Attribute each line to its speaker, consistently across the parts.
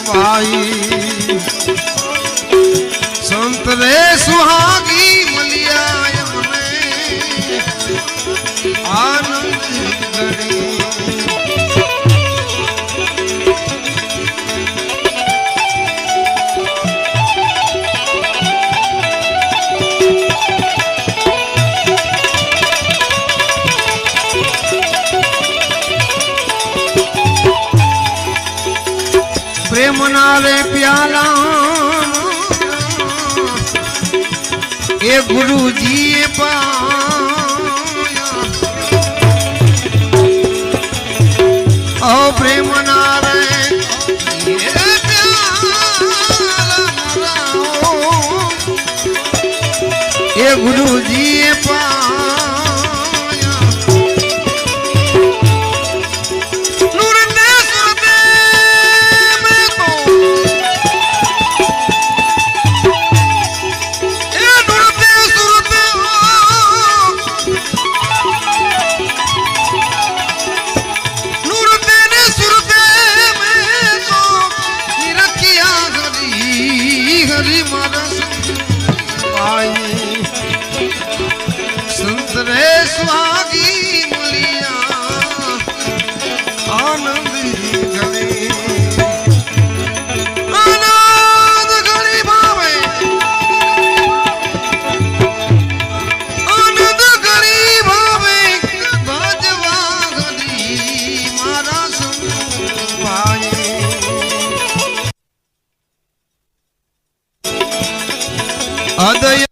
Speaker 1: भाई संत रे सुहागी मलिया हमने आनंद गणी प्रेम नारे प्याला ए गुरु जी पाया ओ प्रेम नारे ए गुरु जी पाया सुहागी मुलिया आनंद गणी आनंद गणी भावे आनंद गणी भावे भजवा गणी मारा भाई अदय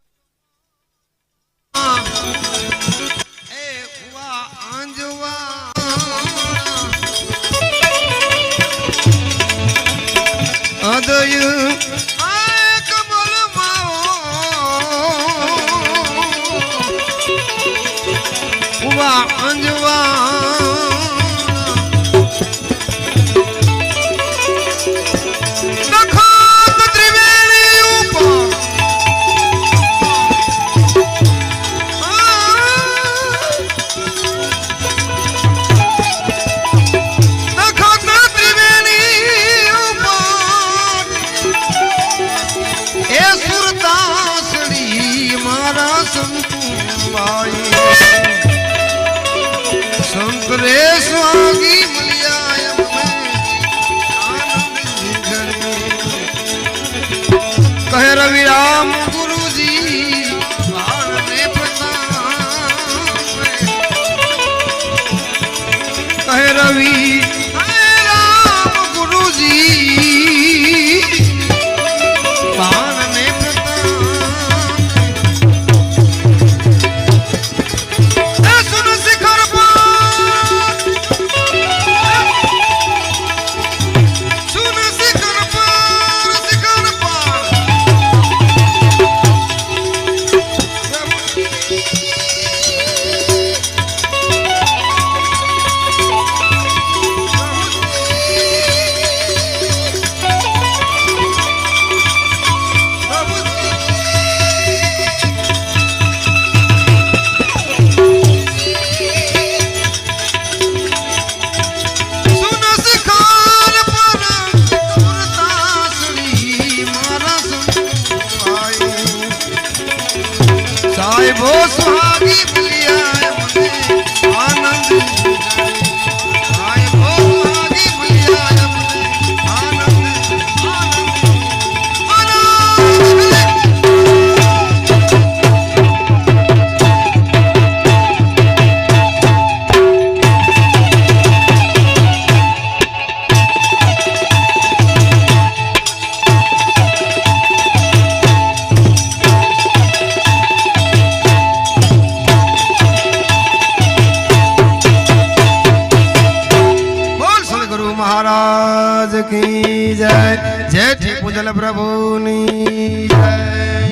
Speaker 1: अदय कमल माओ अंजवा संत रे सुहागी मलिया कहे रवि राम गुरु जी ने कहे रवि राम गुरु जी वो सुहागी मिलिया आनंद वो सुहागी मिलिया आनंद महाराज की जय जय ठी पूजल प्रभु नी जय।